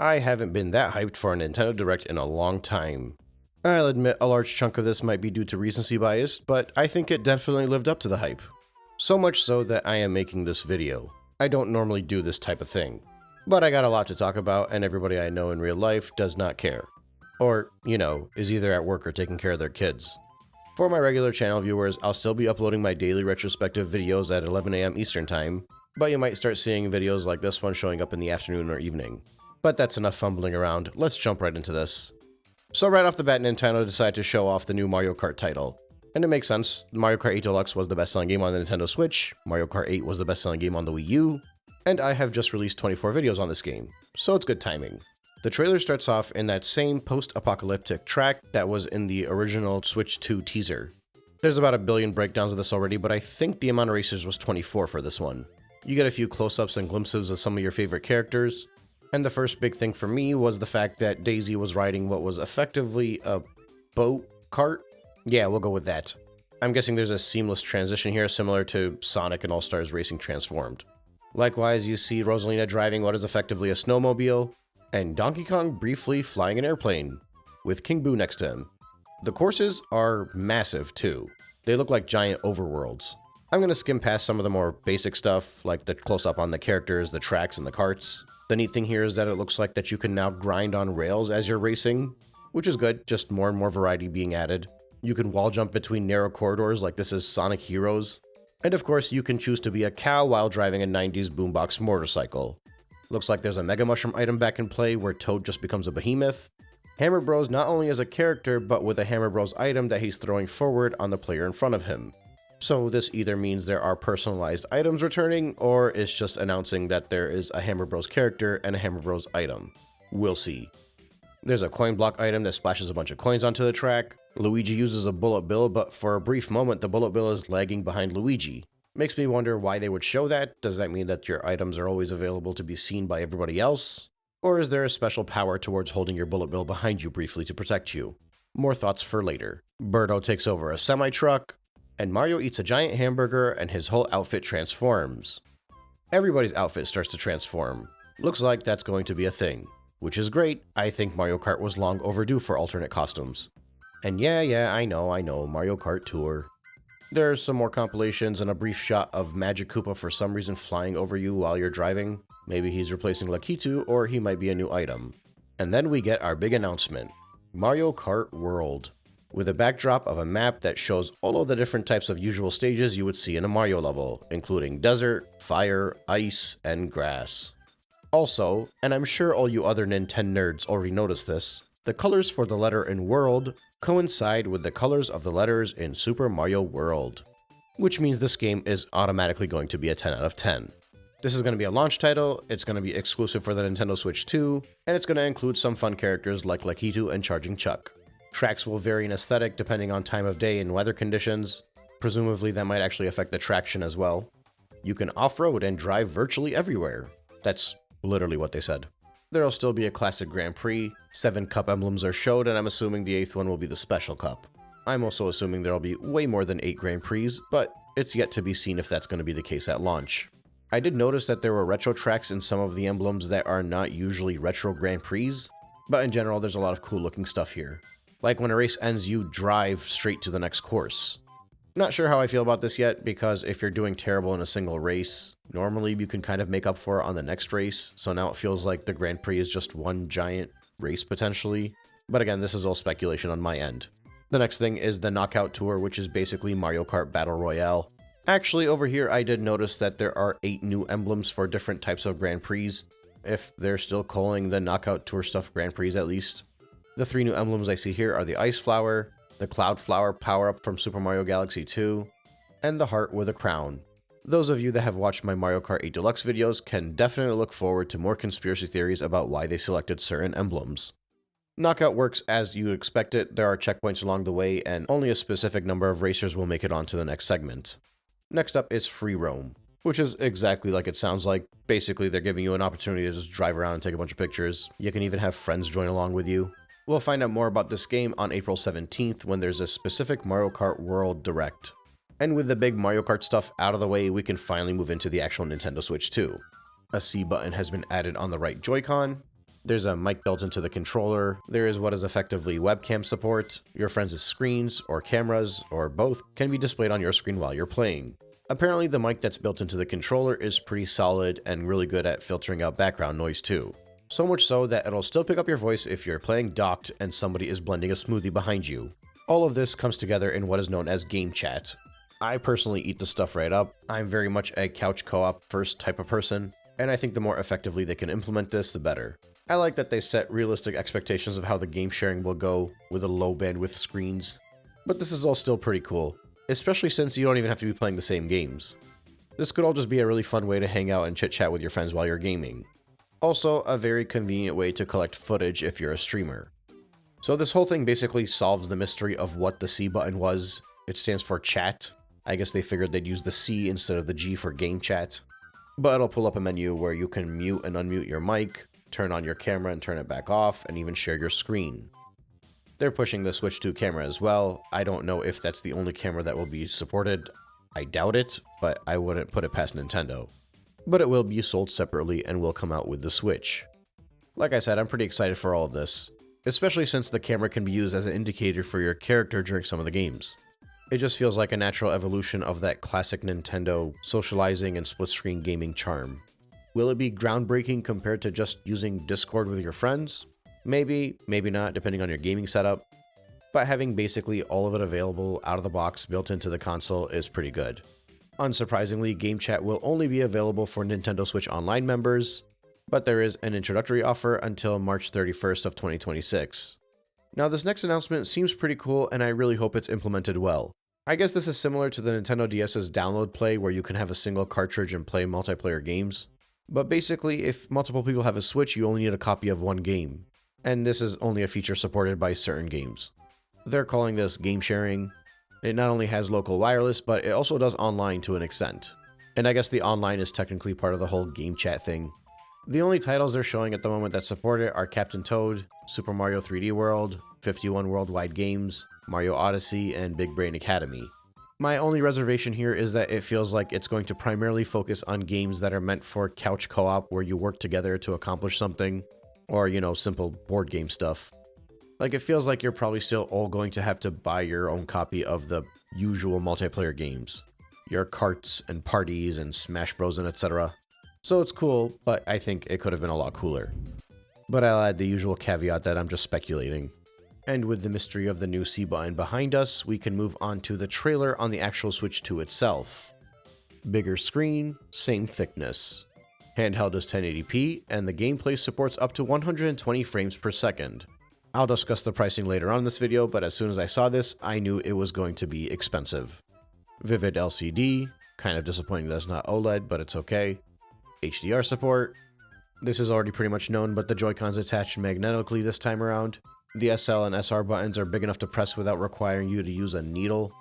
I haven't been that hyped for a Nintendo Direct in a long time. I'll admit a large chunk of this might be due to recency bias, but I think it definitely lived up to the hype. So much so that I am making this video. I don't normally do this type of thing, but I got a lot to talk about and everybody I know in real life does not care. Or, is either at work or taking care of their kids. For my regular channel viewers, I'll still be uploading my daily retrospective videos at 11 AM Eastern Time, but you might start seeing videos like this one showing up in the afternoon or evening. But that's enough fumbling around, let's jump right into this. So right off the bat, Nintendo decided to show off the new Mario Kart title. And it makes sense, Mario Kart 8 Deluxe was the best-selling game on the Nintendo Switch, Mario Kart 8 was the best-selling game on the Wii U, and I have just released 24 videos on this game, so it's good timing. The trailer starts off in that same post-apocalyptic track that was in the original Switch 2 teaser. There's about a billion breakdowns of this already, but I think the amount of racers was 24 for this one. You get a few close-ups and glimpses of some of your favorite characters, and the first big thing for me was the fact that Daisy was riding what was effectively a boat cart? Yeah, we'll go with that. I'm guessing there's a seamless transition here similar to Sonic and All-Stars Racing Transformed. Likewise, you see Rosalina driving what is effectively a snowmobile, and Donkey Kong briefly flying an airplane, with King Boo next to him. The courses are massive too. They look like giant overworlds. I'm going to skim past some of the more basic stuff, like the close-up on the characters, the tracks, and the carts. The neat thing here is that it looks like that you can now grind on rails as you're racing, which is good, just more and more variety being added. You can wall jump between narrow corridors like this is Sonic Heroes. And of course, you can choose to be a cow while driving a 90s boombox motorcycle. Looks like there's a Mega Mushroom item back in play where Toad just becomes a behemoth. Hammer Bros not only as a character, but with a Hammer Bros item that he's throwing forward on the player in front of him. So this either means there are personalized items returning, or it's just announcing that there is a Hammer Bros character and a Hammer Bros item. We'll see. There's a coin block item that splashes a bunch of coins onto the track. Luigi uses a bullet bill, but for a brief moment the bullet bill is lagging behind Luigi. Makes me wonder why they would show that. Does that mean that your items are always available to be seen by everybody else? Or is there a special power towards holding your bullet bill behind you briefly to protect you? More thoughts for later. Birdo takes over a semi-truck, and Mario eats a giant hamburger and his whole outfit transforms. Everybody's outfit starts to transform. Looks like that's going to be a thing, which is great. I think Mario Kart was long overdue for alternate costumes. And yeah, I know, Mario Kart Tour. There's some more compilations and a brief shot of Magic Koopa for some reason flying over you while you're driving. Maybe he's replacing Lakitu, or he might be a new item. And then we get our big announcement, Mario Kart World, with a backdrop of a map that shows all of the different types of usual stages you would see in a Mario level, including desert, fire, ice, and grass. Also, and I'm sure all you other Nintendo nerds already noticed this, the colors for the letter in World coincide with the colors of the letters in Super Mario World, which means this game is automatically going to be a 10 out of 10. This is going to be a launch title, it's going to be exclusive for the Nintendo Switch 2, and it's going to include some fun characters like Lakitu and Charging Chuck. Tracks will vary in aesthetic depending on time of day and weather conditions. Presumably that might actually affect the traction as well. You can off-road and drive virtually everywhere. That's literally what they said. There'll still be a classic Grand Prix, 7 cup emblems are showed, and I'm assuming the 8th one will be the Special Cup. I'm also assuming there'll be way more than 8 Grand Prix, but it's yet to be seen if that's going to be the case at launch. I did notice that there were retro tracks in some of the emblems that are not usually retro Grand Prix, but in general there's a lot of cool looking stuff here. Like when a race ends, you drive straight to the next course. Not sure how I feel about this yet, because if you're doing terrible in a single race, normally you can kind of make up for it on the next race, so now it feels like the Grand Prix is just one giant race potentially. But again, this is all speculation on my end. The next thing is the Knockout Tour, which is basically Mario Kart Battle Royale. Actually, over here I did notice that there are 8 new emblems for different types of Grand Prix, if they're still calling the Knockout Tour stuff Grand Prix at least. The 3 new emblems I see here are the Ice Flower, the Cloud Flower power-up from Super Mario Galaxy 2, and the Heart with a Crown. Those of you that have watched my Mario Kart 8 Deluxe videos can definitely look forward to more conspiracy theories about why they selected certain emblems. Knockout works as you expect it. There are checkpoints along the way, and only a specific number of racers will make it on to the next segment. Next up is Free Roam, which is exactly like it sounds like. Basically, they're giving you an opportunity to just drive around and take a bunch of pictures. You can even have friends join along with you. We'll find out more about this game on April 17th when there's a specific Mario Kart World Direct. And with the big Mario Kart stuff out of the way, we can finally move into the actual Nintendo Switch 2. A C button has been added on the right Joy-Con, There's a mic built into the controller, there is what is effectively webcam support, your friends' screens or cameras, or both, can be displayed on your screen while you're playing. Apparently the mic that's built into the controller is pretty solid and really good at filtering out background noise too. So much so that it'll still pick up your voice if you're playing docked and somebody is blending a smoothie behind you. All of this comes together in what is known as game chat. I personally eat the stuff right up. I'm very much a couch co-op first type of person, and I think the more effectively they can implement this, the better. I like that they set realistic expectations of how the game sharing will go with the low bandwidth screens, but this is all still pretty cool, especially since you don't even have to be playing the same games. This could all just be a really fun way to hang out and chit chat with your friends while you're gaming. Also, a very convenient way to collect footage if you're a streamer. So this whole thing basically solves the mystery of what the C button was. It stands for chat. I guess they figured they'd use the C instead of the G for game chat. But it'll pull up a menu where you can mute and unmute your mic, turn on your camera and turn it back off, and even share your screen. They're pushing the Switch 2 camera as well. I don't know if that's the only camera that will be supported. I doubt it, but I wouldn't put it past Nintendo. But it will be sold separately and will come out with the Switch. Like I said, I'm pretty excited for all of this, especially since the camera can be used as an indicator for your character during some of the games. It just feels like a natural evolution of that classic Nintendo socializing and split-screen gaming charm. Will it be groundbreaking compared to just using Discord with your friends? Maybe, maybe not, depending on your gaming setup. But having basically all of it available out of the box built into the console is pretty good. Unsurprisingly, Game Chat will only be available for Nintendo Switch Online members, but there is an introductory offer until March 31st of 2026. Now this next announcement seems pretty cool and I really hope it's implemented well. I guess this is similar to the Nintendo DS's download play where you can have a single cartridge and play multiplayer games. But basically, if multiple people have a Switch, you only need a copy of one game. And this is only a feature supported by certain games. They're calling this game sharing. It not only has local wireless, but it also does online to an extent. And I guess the online is technically part of the whole game chat thing. The only titles they're showing at the moment that support it are Captain Toad, Super Mario 3D World, 51 Worldwide Games, Mario Odyssey, and Big Brain Academy. My only reservation here is that it feels like it's going to primarily focus on games that are meant for couch co-op where you work together to accomplish something, or, simple board game stuff. Like, it feels like you're probably still all going to have to buy your own copy of the usual multiplayer games. Your carts and parties and Smash Bros and etc. So it's cool, but I think it could have been a lot cooler. But I'll add the usual caveat that I'm just speculating. And with the mystery of the new C button behind us, we can move on to the trailer on the actual Switch 2 itself. Bigger screen, same thickness. Handheld is 1080p, and the gameplay supports up to 120 frames per second. I'll discuss the pricing later on in this video, but as soon as I saw this, I knew it was going to be expensive. Vivid LCD, kind of disappointing that it's not OLED, but it's okay. HDR support. This is already pretty much known, but the Joy-Cons attach magnetically this time around. The SL and SR buttons are big enough to press without requiring you to use a needle.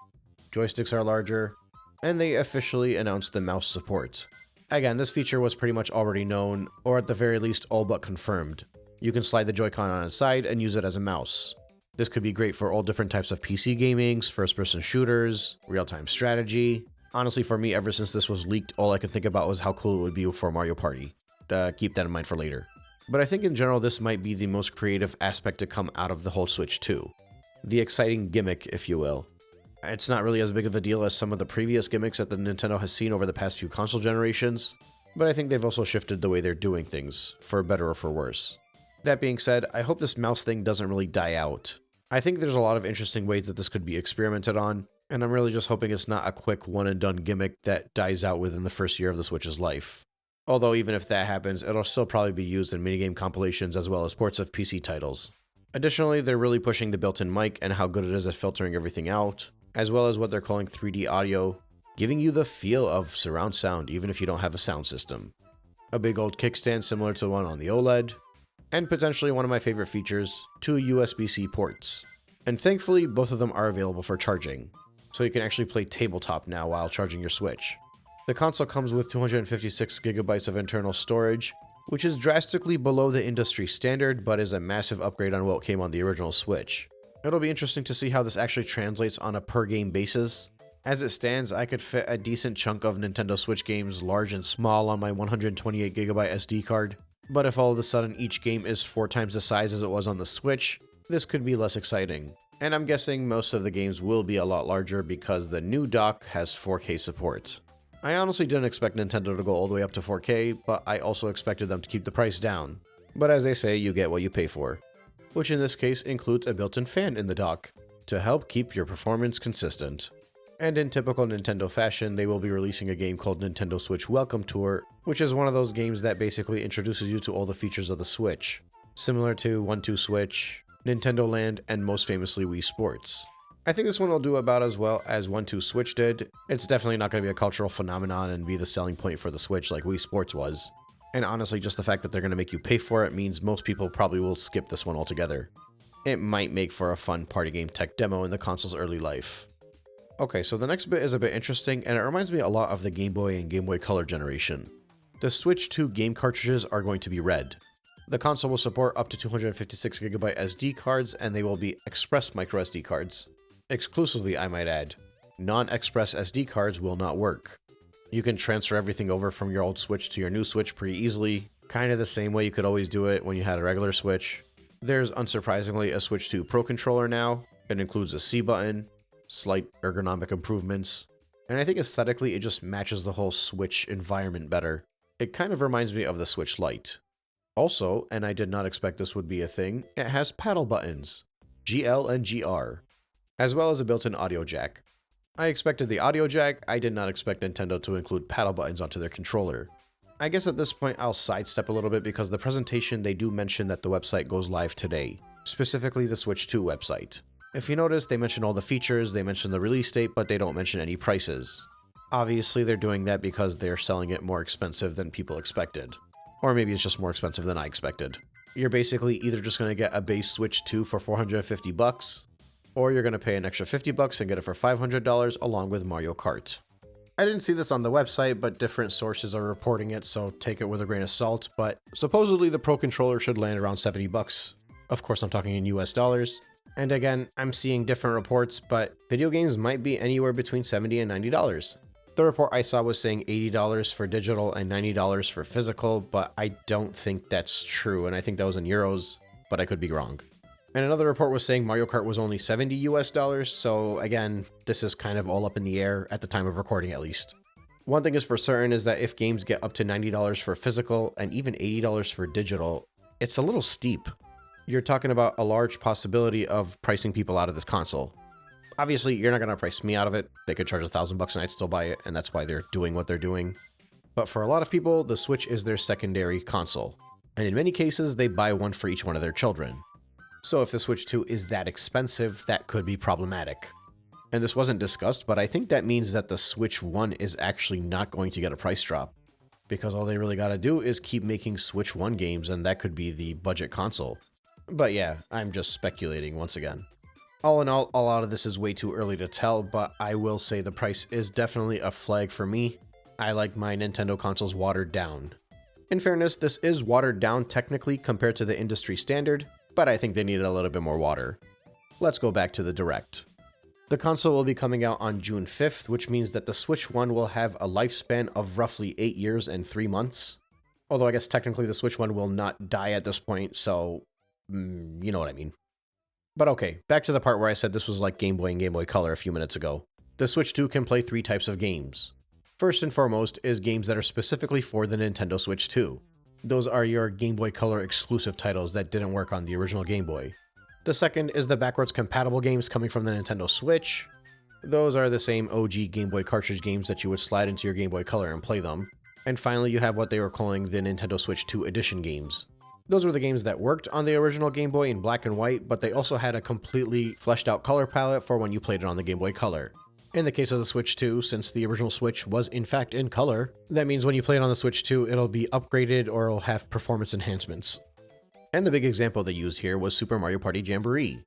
Joysticks are larger, and they officially announced the mouse support. Again, this feature was pretty much already known, or at the very least all but confirmed. You can slide the Joy-Con on its side and use it as a mouse. This could be great for all different types of PC gamings, first-person shooters, real-time strategy. Honestly, for me, ever since this was leaked, all I could think about was how cool it would be for Mario Party. Keep that in mind for later. But I think in general, this might be the most creative aspect to come out of the whole Switch 2. The exciting gimmick, if you will. It's not really as big of a deal as some of the previous gimmicks that the Nintendo has seen over the past few console generations, but I think they've also shifted the way they're doing things, for better or for worse. That being said, I hope this mouse thing doesn't really die out. I think there's a lot of interesting ways that this could be experimented on, and I'm really just hoping it's not a quick one-and-done gimmick that dies out within the first year of the Switch's life. Although even if that happens, it'll still probably be used in minigame compilations as well as ports of PC titles. Additionally, they're really pushing the built-in mic and how good it is at filtering everything out, as well as what they're calling 3D audio, giving you the feel of surround sound even if you don't have a sound system. A big old kickstand similar to the one on the OLED, and potentially one of my favorite features, 2 USB-C ports. And thankfully, both of them are available for charging, so you can actually play tabletop now while charging your Switch. The console comes with 256 gigabytes of internal storage, which is drastically below the industry standard, but is a massive upgrade on what came on the original Switch. It'll be interesting to see how this actually translates on a per-game basis. As it stands, I could fit a decent chunk of Nintendo Switch games large and small on my 128GB SD card, But if all of a sudden each game is 4 times the size as it was on the Switch, this could be less exciting. And I'm guessing most of the games will be a lot larger because the new dock has 4K support. I honestly didn't expect Nintendo to go all the way up to 4K, but I also expected them to keep the price down. But as they say, you get what you pay for. Which in this case includes a built-in fan in the dock, to help keep your performance consistent. And in typical Nintendo fashion, they will be releasing a game called Nintendo Switch Welcome Tour, which is one of those games that basically introduces you to all the features of the Switch, similar to 1-2-Switch, Nintendo Land, and most famously Wii Sports. I think this one will do about as well as 1-2-Switch did. It's definitely not going to be a cultural phenomenon and be the selling point for the Switch like Wii Sports was. And honestly, just the fact that they're going to make you pay for it means most people probably will skip this one altogether. It might make for a fun party game tech demo in the console's early life. Okay, so the next bit is a bit interesting, and it reminds me a lot of the Game Boy and Game Boy Color generation. The Switch 2 game cartridges are going to be red. The console will support up to 256GB SD cards, and they will be Express microSD cards. Exclusively, I might add. Non-Express SD cards will not work. You can transfer everything over from your old Switch to your new Switch pretty easily, kind of the same way you could always do it when you had a regular Switch. There's unsurprisingly a Switch 2 Pro controller now. It includes a C button, slight ergonomic improvements, and I think aesthetically it just matches the whole Switch environment better. It kind of reminds me of the Switch Lite. Also, and I did not expect this would be a thing, it has paddle buttons, GL and GR, as well as a built-in audio jack. I expected the audio jack, I did not expect Nintendo to include paddle buttons onto their controller. I guess at this point I'll sidestep a little bit because the presentation they do mention that the website goes live today, specifically the Switch 2 website. If you notice, they mention all the features, they mention the release date, but they don't mention any prices. Obviously they're doing that because they're selling it more expensive than people expected. Or maybe it's just more expensive than I expected. You're basically either just going to get a base Switch 2 for $450, or you're going to pay an extra $50 and get it for $500 along with Mario Kart. I didn't see this on the website, but different sources are reporting it, so take it with a grain of salt, but supposedly the Pro Controller should land around $70. Of course, I'm talking in US dollars. And again, I'm seeing different reports, but video games might be anywhere between $70 and $90. The report I saw was saying $80 for digital and $90 for physical, but I don't think that's true, and I think that was in euros, but I could be wrong. And another report was saying Mario Kart was only $70 US, so again, this is kind of all up in the air at the time of recording at least. One thing is for certain is that if games get up to $90 for physical and even $80 for digital, it's a little steep. You're talking about a large possibility of pricing people out of this console. Obviously, you're not going to price me out of it. They could charge $1,000 and I'd still buy it, and that's why they're doing what they're doing. But for a lot of people, the Switch is their secondary console. And in many cases, they buy one for each one of their children. So if the Switch 2 is that expensive, that could be problematic. And this wasn't discussed, but I think that means that the Switch 1 is actually not going to get a price drop. Because all they really got to do is keep making Switch 1 games, and that could be the budget console. But yeah, I'm just speculating once again. All in all a lot of this is way too early to tell, but I will say the price is definitely a flag for me. I like my Nintendo consoles watered down. In fairness, this is watered down technically compared to the industry standard, but I think they needed a little bit more water. Let's go back to the Direct. The console will be coming out on June 5th, which means that the Switch 1 will have a lifespan of roughly 8 years and 3 months. Although I guess technically the Switch 1 will not die at this point, so you know what I mean. But okay, back to the part where I said this was like Game Boy and Game Boy Color a few minutes ago. The Switch 2 can play 3 types of games. First and foremost is games that are specifically for the Nintendo Switch 2. Those are your Game Boy Color exclusive titles that didn't work on the original Game Boy. The second is the backwards compatible games coming from the Nintendo Switch. Those are the same OG Game Boy cartridge games that you would slide into your Game Boy Color and play them. And finally, you have what they were calling the Nintendo Switch 2 Edition games. Those were the games that worked on the original Game Boy in black and white, but they also had a completely fleshed out color palette for when you played it on the Game Boy Color. In the case of the Switch 2, since the original Switch was in fact in color, that means when you play it on the Switch 2, it'll be upgraded or it'll have performance enhancements. And the big example they used here was Super Mario Party Jamboree.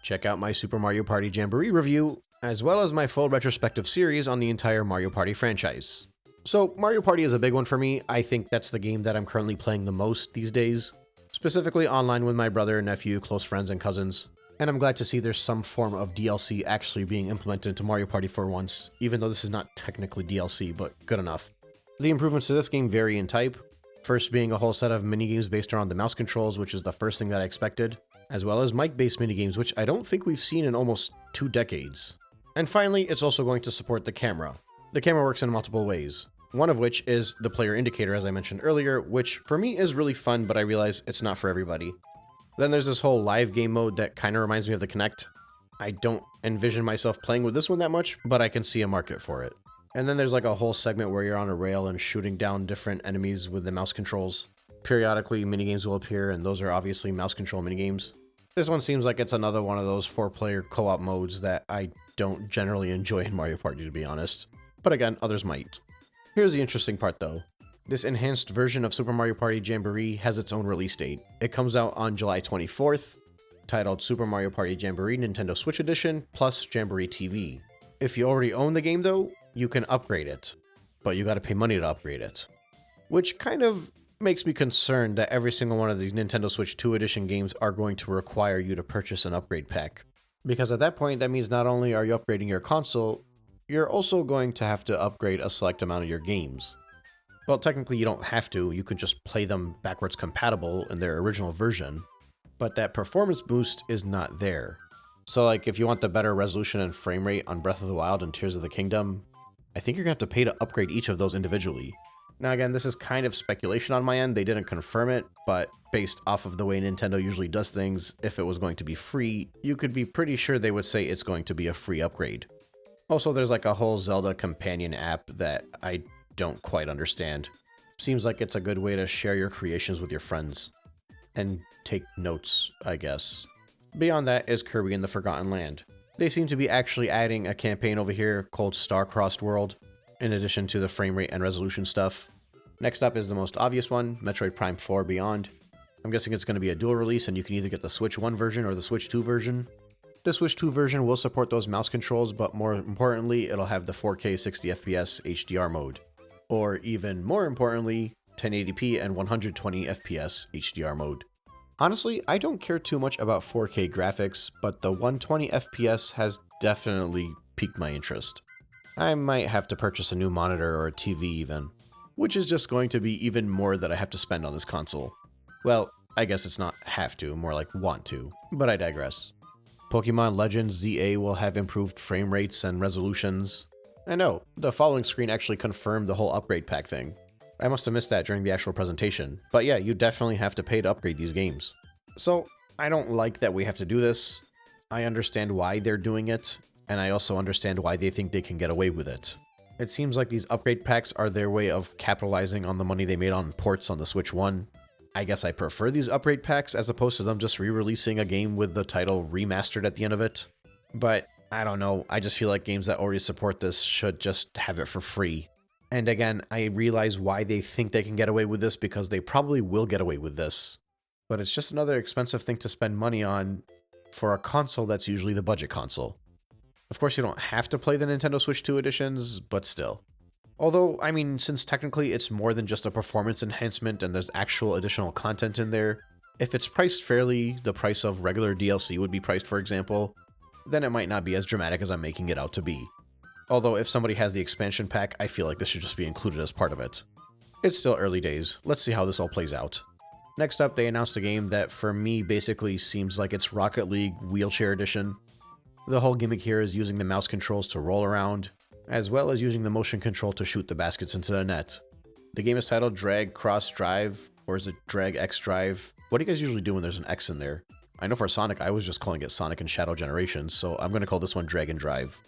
Check out my Super Mario Party Jamboree review, as well as my full retrospective series on the entire Mario Party franchise. So Mario Party is a big one for me. I think that's the game that I'm currently playing the most these days. Specifically online with my brother, nephew, close friends, and cousins. And I'm glad to see there's some form of DLC actually being implemented into Mario Party for once, even though this is not technically DLC, but good enough. The improvements to this game vary in type. First being a whole set of minigames based around the mouse controls, which is the first thing that I expected, as well as mic-based minigames, which I don't think we've seen in almost 2 decades. And finally, it's also going to support the camera. The camera works in multiple ways, one of which is the player indicator, as I mentioned earlier, which for me is really fun, but I realize it's not for everybody. Then there's this whole live game mode that kind of reminds me of the Kinect. I don't envision myself playing with this one that much, but I can see a market for it. And then there's like a whole segment where you're on a rail and shooting down different enemies with the mouse controls. Periodically, minigames will appear, and those are obviously mouse control minigames. This one seems like it's another one of those 4-player co-op modes that I don't generally enjoy in Mario Party, to be honest. But again, others might. Here's the interesting part though. This enhanced version of Super Mario Party Jamboree has its own release date. It comes out on July 24th, titled Super Mario Party Jamboree Nintendo Switch Edition plus Jamboree TV. If you already own the game though, you can upgrade it, but you gotta pay money to upgrade it. Which kind of makes me concerned that every single one of these Nintendo Switch 2 Edition games are going to require you to purchase an upgrade pack. Because at that point, that means not only are you upgrading your console, you're also going to have to upgrade a select amount of your games. Well, technically you don't have to, you can just play them backwards compatible in their original version, but that performance boost is not there. So like if you want the better resolution and frame rate on Breath of the Wild and Tears of the Kingdom, I think you're going to have to pay to upgrade each of those individually. Now again, this is kind of speculation on my end, they didn't confirm it, but based off of the way Nintendo usually does things, if it was going to be free, you could be pretty sure they would say it's going to be a free upgrade. Also, there's like a whole Zelda companion app that I don't quite understand. Seems like it's a good way to share your creations with your friends. And take notes, I guess. Beyond that is Kirby and the Forgotten Land. They seem to be actually adding a campaign over here called Star-Crossed World, in addition to the frame rate and resolution stuff. Next up is the most obvious one, Metroid Prime 4 Beyond. I'm guessing it's going to be a dual release and you can either get the Switch 1 version or the Switch 2 version. The Switch 2 version will support those mouse controls, but more importantly, it'll have the 4K 60fps HDR mode. Or even more importantly, 1080p and 120 FPS HDR mode. Honestly, I don't care too much about 4K graphics, but the 120 FPS has definitely piqued my interest. I might have to purchase a new monitor or a TV even, which is just going to be even more that I have to spend on this console. Well, I guess it's not have to, more like want to, but I digress. Pokemon Legends ZA will have improved frame rates and resolutions. And no, the following screen actually confirmed the whole upgrade pack thing. I must have missed that during the actual presentation, but yeah, you definitely have to pay to upgrade these games. So, I don't like that we have to do this. I understand why they're doing it, and I also understand why they think they can get away with it. It seems like these upgrade packs are their way of capitalizing on the money they made on ports on the Switch 1. I guess I prefer these upgrade packs as opposed to them just re-releasing a game with the title remastered at the end of it. But I don't know, I just feel like games that already support this should just have it for free. And again, I realize why they think they can get away with this because they probably will get away with this. But it's just another expensive thing to spend money on for a console that's usually the budget console. Of course, you don't have to play the Nintendo Switch 2 editions, but still. Although, I mean, since technically it's more than just a performance enhancement and there's actual additional content in there, if it's priced fairly, the price of regular DLC would be priced, for example, then it might not be as dramatic as I'm making it out to be. Although if somebody has the expansion pack, I feel like this should just be included as part of it. It's still early days, let's see how this all plays out. Next up, they announced a game that for me basically seems like it's Rocket League Wheelchair Edition. The whole gimmick here is using the mouse controls to roll around, as well as using the motion control to shoot the baskets into the net. The game is titled Drag Cross Drive, or is it Drag X Drive? What do you guys usually do when there's an X in there? I know for Sonic, I was just calling it Sonic and Shadow Generations, so I'm going to call this one Drag and Drive.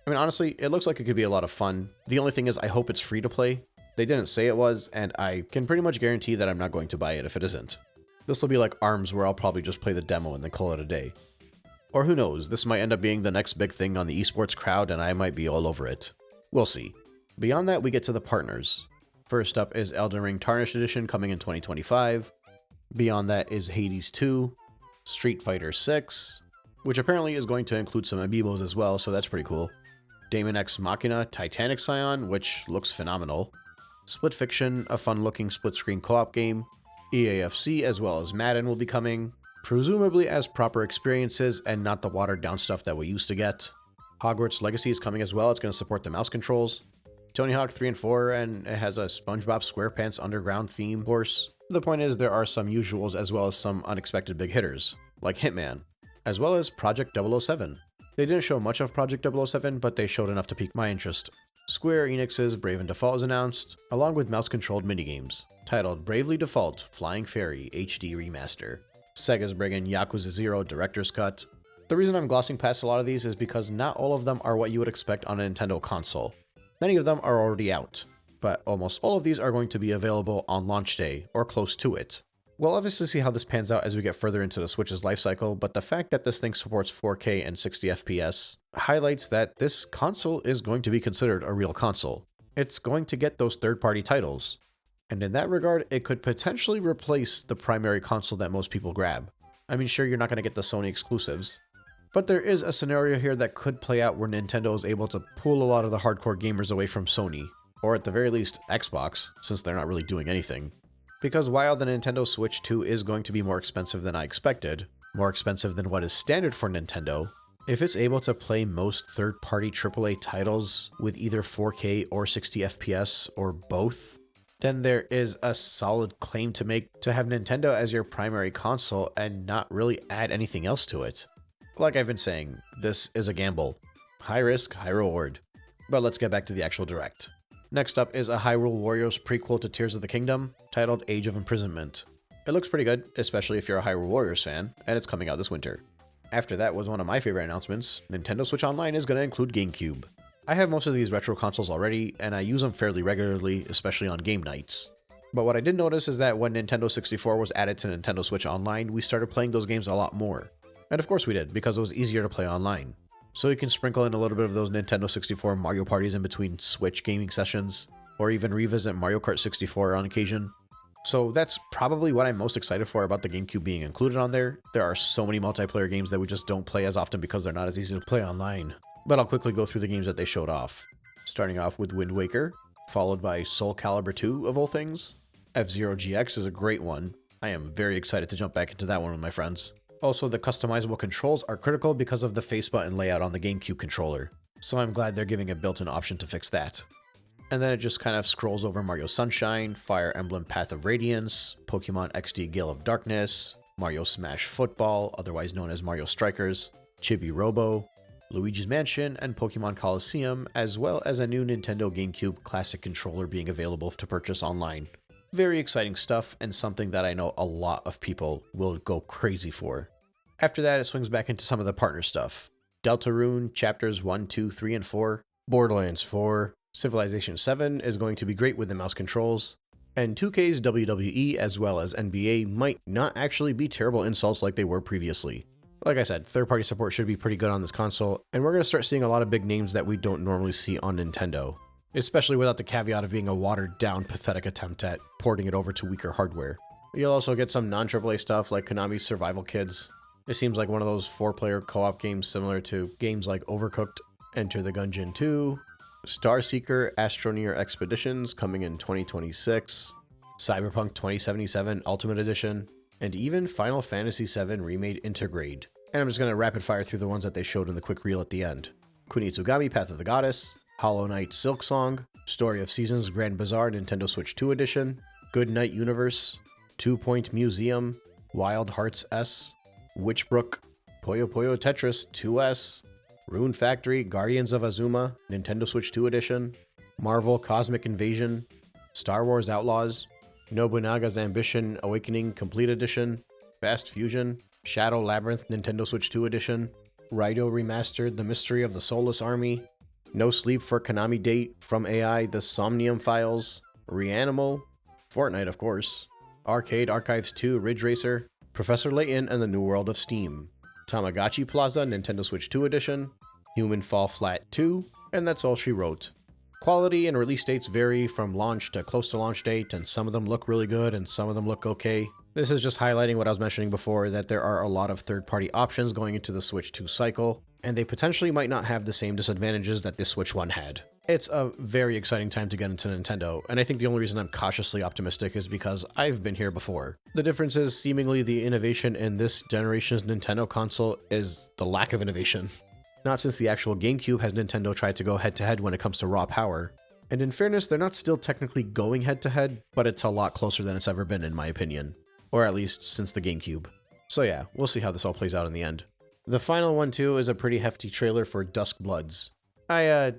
I mean, honestly, it looks like it could be a lot of fun. The only thing is, I hope it's free to play. They didn't say it was, and I can pretty much guarantee that I'm not going to buy it if it isn't. This will be like ARMS, where I'll probably just play the demo and then call it a day. Or who knows, this might end up being the next big thing on the esports crowd and I might be all over it. We'll see. Beyond that, we get to the partners. First up is Elden Ring Tarnished Edition coming in 2025. Beyond that is Hades 2, Street Fighter 6, which apparently is going to include some amiibos as well, so that's pretty cool. Daemon X Machina Titanic Scion, which looks phenomenal. Split Fiction, a fun-looking split-screen co-op game. EAFC as well as Madden will be coming, presumably as proper experiences and not the watered-down stuff that we used to get. Hogwarts Legacy is coming as well, it's going to support the mouse controls. Tony Hawk 3 and 4, and it has a SpongeBob SquarePants Underground theme course. The point is, there are some usuals as well as some unexpected big hitters, like Hitman, as well as Project 007. They didn't show much of Project 007, but they showed enough to pique my interest. Square Enix's Brave and Default is announced, along with mouse-controlled minigames, titled Bravely Default Flying Fairy HD Remaster. Sega's bringing Yakuza 0 Director's Cut. The reason I'm glossing past a lot of these is because not all of them are what you would expect on a Nintendo console. Many of them are already out, but almost all of these are going to be available on launch day, or close to it. We'll obviously see how this pans out as we get further into the Switch's lifecycle, but the fact that this thing supports 4K and 60 FPS highlights that this console is going to be considered a real console. It's going to get those third-party titles, and in that regard, it could potentially replace the primary console that most people grab. I mean, sure, you're not going to get the Sony exclusives, but there is a scenario here that could play out where Nintendo is able to pull a lot of the hardcore gamers away from Sony, or at the very least, Xbox, since they're not really doing anything. Because while the Nintendo Switch 2 is going to be more expensive than I expected, more expensive than what is standard for Nintendo, if it's able to play most third-party AAA titles with either 4K or 60 FPS or both, then there is a solid claim to make to have Nintendo as your primary console and not really add anything else to it. Like I've been saying, this is a gamble. High risk, high reward. But let's get back to the actual Direct. Next up is a Hyrule Warriors prequel to Tears of the Kingdom, titled Age of Imprisonment. It looks pretty good, especially if you're a Hyrule Warriors fan, and it's coming out this winter. After that was one of my favorite announcements. Nintendo Switch Online is going to include GameCube. I have most of these retro consoles already, and I use them fairly regularly, especially on game nights. But what I did notice is that when Nintendo 64 was added to Nintendo Switch Online, we started playing those games a lot more. And of course we did, because it was easier to play online. So you can sprinkle in a little bit of those Nintendo 64 Mario parties in between Switch gaming sessions, or even revisit Mario Kart 64 on occasion. So that's probably what I'm most excited for about the GameCube being included on there. There are so many multiplayer games that we just don't play as often because they're not as easy to play online. But I'll quickly go through the games that they showed off. Starting off with Wind Waker, followed by Soul Calibur 2 of all things. F-Zero GX is a great one. I am very excited to jump back into that one with my friends. Also, the customizable controls are critical because of the face button layout on the GameCube controller, so I'm glad they're giving a built-in option to fix that. And then it just kind of scrolls over Mario Sunshine, Fire Emblem Path of Radiance, Pokemon XD Gale of Darkness, Mario Smash Football, otherwise known as Mario Strikers, Chibi Robo, Luigi's Mansion, and Pokemon Coliseum, as well as a new Nintendo GameCube Classic controller being available to purchase online. Very exciting stuff, and something that I know a lot of people will go crazy for. After that, it swings back into some of the partner stuff. Deltarune Chapters 1, 2, 3, and 4, Borderlands 4, Civilization 7 is going to be great with the mouse controls, and 2K's WWE as well as NBA might not actually be terrible insults like they were previously. Like I said, third-party support should be pretty good on this console, and we're going to start seeing a lot of big names that we don't normally see on Nintendo. Especially without the caveat of being a watered-down, pathetic attempt at porting it over to weaker hardware. You'll also get some non-AAA stuff like Konami's Survival Kids. It seems like one of those 4-player co-op games similar to games like Overcooked, Enter the Gungeon 2, Starseeker Astroneer Expeditions coming in 2026, Cyberpunk 2077 Ultimate Edition, and even Final Fantasy VII Remade Intergrade. And I'm just going to rapid fire through the ones that they showed in the quick reel at the end. Kunitsugami Path of the Goddess, Hollow Knight Silksong, Story of Seasons Grand Bazaar Nintendo Switch 2 Edition, Good Night Universe, 2 Point Museum, Wild Hearts S, Witchbrook, Puyo Puyo Tetris 2S, Rune Factory Guardians of Azuma Nintendo Switch 2 Edition, Marvel Cosmic Invasion, Star Wars Outlaws, Nobunaga's Ambition Awakening Complete Edition, Fast Fusion, Shadow Labyrinth Nintendo Switch 2 Edition, Raito Remastered The Mystery of the Soulless Army, No Sleep for Konami Date, From AI, The Somnium Files, Reanimal, Fortnite of course, Arcade Archives 2 Ridge Racer, Professor Layton and the New World of Steam, Tamagotchi Plaza Nintendo Switch 2 Edition, Human Fall Flat 2, and that's all she wrote. Quality and release dates vary from launch to close to launch date, and some of them look really good and some of them look okay. This is just highlighting what I was mentioning before, that there are a lot of third-party options going into the Switch 2 cycle, and they potentially might not have the same disadvantages that the Switch 1 had. It's a very exciting time to get into Nintendo, and I think the only reason I'm cautiously optimistic is because I've been here before. The difference is seemingly the innovation in this generation's Nintendo console is the lack of innovation. Not since the actual GameCube has Nintendo tried to go head-to-head when it comes to raw power. And in fairness, they're not still technically going head to head, but it's a lot closer than it's ever been in my opinion. Or at least since the GameCube. So yeah, we'll see how this all plays out in the end. The final one too is a pretty hefty trailer for Dusk Bloods. I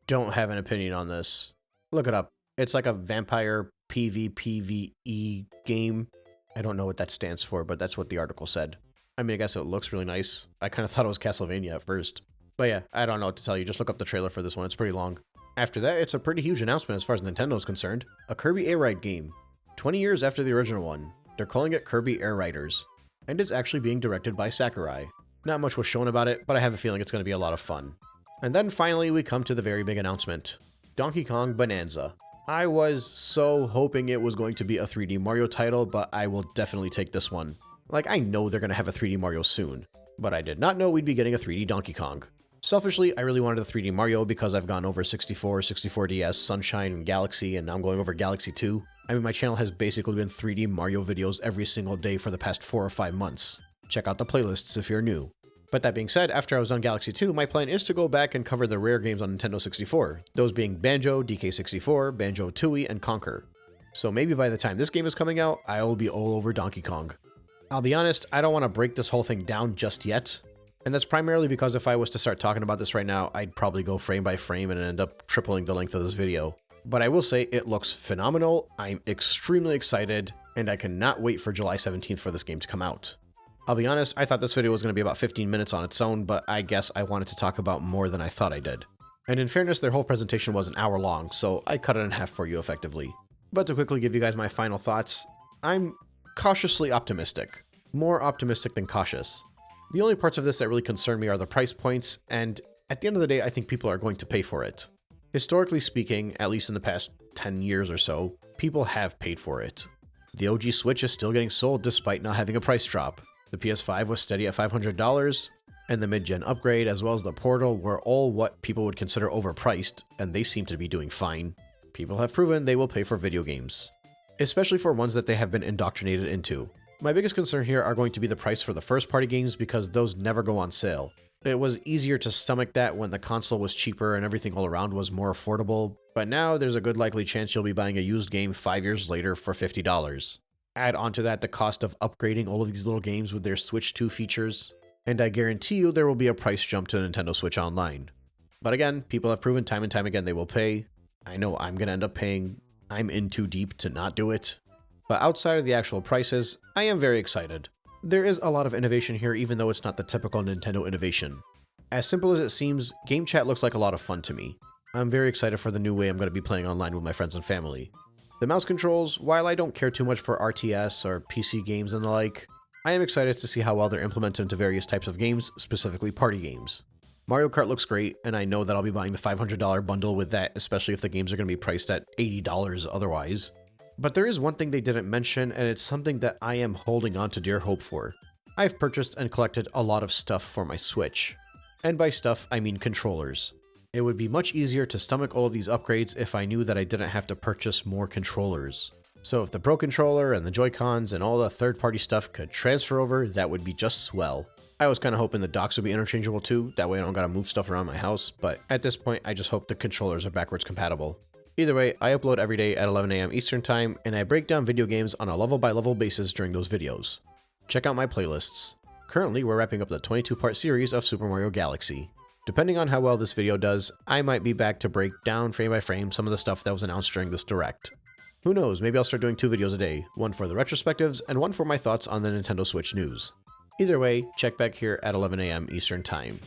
don't have an opinion on this. Look it up. It's like a vampire PvPvE game. I don't know what that stands for, but that's what the article said. I mean, I guess it looks really nice. I kind of thought it was Castlevania at first. But yeah, I don't know what to tell you. Just look up the trailer for this one. It's pretty long. After that, it's a pretty huge announcement as far as Nintendo is concerned. A Kirby Air Ride game. 20 years after the original one. They're calling it Kirby Air Riders. And it's actually being directed by Sakurai. Not much was shown about it, but I have a feeling it's going to be a lot of fun. And then finally, we come to the very big announcement. Donkey Kong Bonanza. I was so hoping it was going to be a 3D Mario title, but I will definitely take this one. Like, I know they're going to have a 3D Mario soon, but I did not know we'd be getting a 3D Donkey Kong. Selfishly, I really wanted a 3D Mario because I've gone over 64, 64DS, Sunshine, and Galaxy, and now I'm going over Galaxy 2. I mean, my channel has basically been 3D Mario videos every single day for the past 4 or 5 months. Check out the playlists if you're new. But that being said, after I was done Galaxy 2, my plan is to go back and cover the rare games on Nintendo 64, those being Banjo, DK64, Banjo-Tooie, and Conker. So maybe by the time this game is coming out, I will be all over Donkey Kong. I'll be honest, I don't want to break this whole thing down just yet, and that's primarily because if I was to start talking about this right now, I'd probably go frame by frame and end up tripling the length of this video. But I will say it looks phenomenal, I'm extremely excited, and I cannot wait for July 17th for this game to come out. I'll be honest, I thought this video was going to be about 15 minutes on its own, but I guess I wanted to talk about more than I thought I did. And in fairness, their whole presentation was an hour long, so I cut it in half for you effectively. But to quickly give you guys my final thoughts, I'm cautiously optimistic. More optimistic than cautious. The only parts of this that really concern me are the price points, and at the end of the day, I think people are going to pay for it. Historically speaking, at least in the past 10 years or so, people have paid for it. The OG Switch is still getting sold despite not having a price drop. The PS5 was steady at $500, and the mid-gen upgrade as well as the Portal were all what people would consider overpriced, and they seem to be doing fine. People have proven they will pay for video games, especially for ones that they have been indoctrinated into. My biggest concern here are going to be the price for the first-party games because those never go on sale. It was easier to stomach that when the console was cheaper and everything all around was more affordable, but now there's a good likely chance you'll be buying a used game 5 years later for $50. Add onto that the cost of upgrading all of these little games with their Switch 2 features, and I guarantee you there will be a price jump to Nintendo Switch Online. But again, people have proven time and time again they will pay. I know I'm going to end up paying. I'm in too deep to not do it. But outside of the actual prices, I am very excited. There is a lot of innovation here even though it's not the typical Nintendo innovation. As simple as it seems, game chat looks like a lot of fun to me. I'm very excited for the new way I'm going to be playing online with my friends and family. The mouse controls, while I don't care too much for RTS or PC games and the like, I am excited to see how well they're implemented into various types of games, specifically party games. Mario Kart looks great, and I know that I'll be buying the $500 bundle with that, especially if the games are going to be priced at $80 otherwise. But there is one thing they didn't mention, and it's something that I am holding on to dear hope for. I've purchased and collected a lot of stuff for my Switch. And by stuff, I mean controllers. It would be much easier to stomach all of these upgrades if I knew that I didn't have to purchase more controllers. So if the Pro Controller and the Joy-Cons and all the third-party stuff could transfer over, that would be just swell. I was kind of hoping the docks would be interchangeable too, that way I don't gotta move stuff around my house, but at this point I just hope the controllers are backwards compatible. Either way, I upload every day at 11 AM Eastern Time, and I break down video games on a level-by-level basis during those videos. Check out my playlists. Currently, we're wrapping up the 22-part series of Super Mario Galaxy. Depending on how well this video does, I might be back to break down frame by frame some of the stuff that was announced during this direct. Who knows, maybe I'll start doing 2 videos a day, one for the retrospectives and one for my thoughts on the Nintendo Switch news. Either way, check back here at 11 AM Eastern Time.